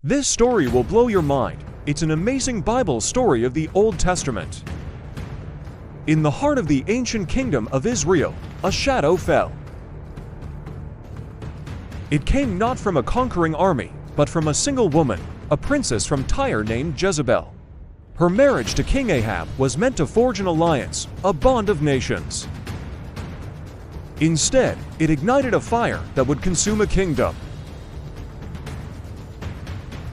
This story will blow your mind. It's an amazing Bible story of the Old Testament. In the heart of the ancient kingdom of Israel, a shadow fell. It came not from a conquering army, but from a single woman, a princess from Tyre named Jezebel. Her marriage to King Ahab was meant to forge an alliance, a bond of nations. Instead, it ignited a fire that would consume a kingdom.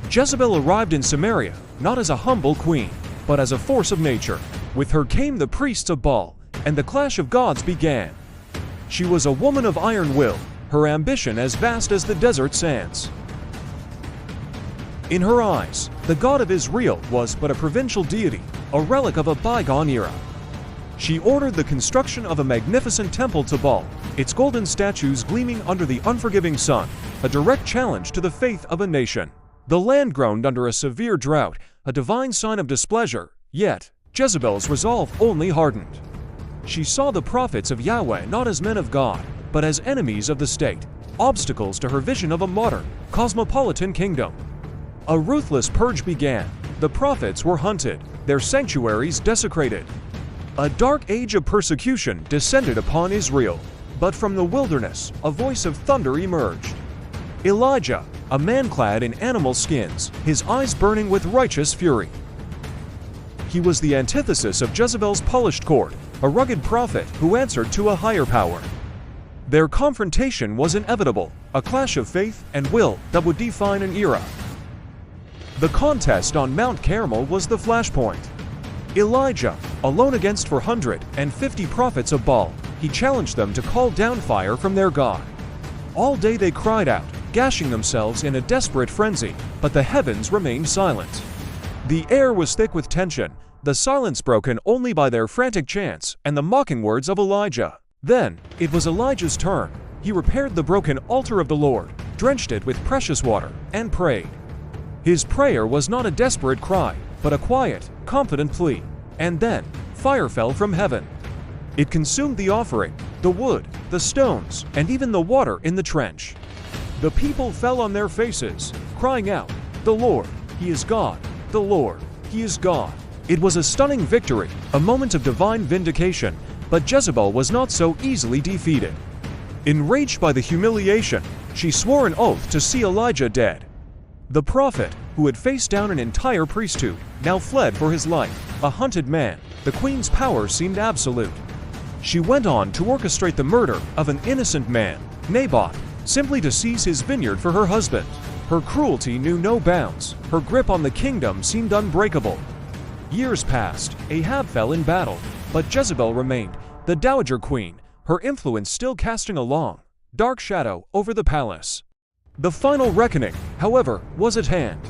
Jezebel arrived in Samaria not as a humble queen, but as a force of nature. With her came the priests of Baal, and the clash of gods began. She was a woman of iron will, her ambition as vast as the desert sands. In her eyes, the God of Israel was but a provincial deity, a relic of a bygone era. She ordered the construction of a magnificent temple to Baal, its golden statues gleaming under the unforgiving sun, a direct challenge to the faith of a nation. The land groaned under a severe drought, a divine sign of displeasure, yet Jezebel's resolve only hardened. She saw the prophets of Yahweh not as men of God, but as enemies of the state, obstacles to her vision of a modern, cosmopolitan kingdom. A ruthless purge began. The prophets were hunted, their sanctuaries desecrated. A dark age of persecution descended upon Israel. But from the wilderness, a voice of thunder emerged. Elijah, a man clad in animal skins, his eyes burning with righteous fury. He was the antithesis of Jezebel's polished court, a rugged prophet who answered to a higher power. Their confrontation was inevitable, a clash of faith and will that would define an era. The contest on Mount Carmel was the flashpoint. Elijah, alone against 450 prophets of Baal, he challenged them to call down fire from their God. All day they cried out, gashing themselves in a desperate frenzy, but the heavens remained silent. The air was thick with tension, the silence broken only by their frantic chants and the mocking words of Elijah. Then, it was Elijah's turn. He repaired the broken altar of the Lord, drenched it with precious water, and prayed. His prayer was not a desperate cry, but a quiet, confident plea. And then, fire fell from heaven. It consumed the offering, the wood, the stones, and even the water in the trench. The people fell on their faces, crying out, "The Lord, He is God! The Lord, He is God!" It was a stunning victory, a moment of divine vindication, but Jezebel was not so easily defeated. Enraged by the humiliation, she swore an oath to see Elijah dead. The prophet, who had faced down an entire priesthood, now fled for his life. A hunted man, the queen's power seemed absolute. She went on to orchestrate the murder of an innocent man, Naboth, simply to seize his vineyard for her husband. Her cruelty knew no bounds. Her grip on the kingdom seemed unbreakable. Years passed. Ahab fell in battle, but Jezebel remained, the dowager queen, her influence still casting a long, dark shadow over the palace. The final reckoning, however, was at hand.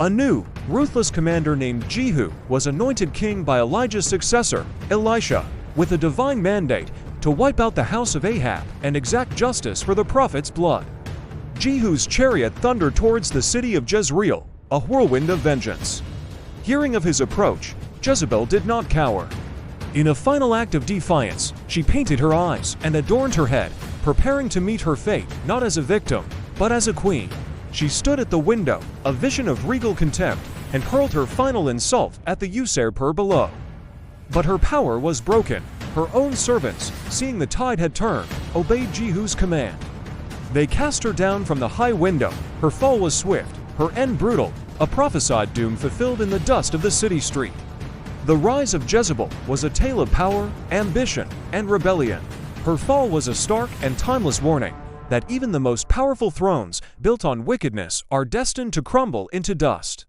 A new, ruthless commander named Jehu was anointed king by Elijah's successor, Elisha, with a divine mandate to wipe out the house of Ahab and exact justice for the prophet's blood. Jehu's chariot thundered towards the city of Jezreel, a whirlwind of vengeance. Hearing of his approach, Jezebel did not cower. In a final act of defiance, she painted her eyes and adorned her head, preparing to meet her fate not as a victim, but as a queen. She stood at the window, a vision of regal contempt, and hurled her final insult at the usurper below. But her power was broken. Her own servants, seeing the tide had turned, obeyed Jehu's command. They cast her down from the high window. Her fall was swift, her end brutal, a prophesied doom fulfilled in the dust of the city street. The rise of Jezebel was a tale of power, ambition, and rebellion. Her fall was a stark and timeless warning that even the most powerful thrones built on wickedness are destined to crumble into dust.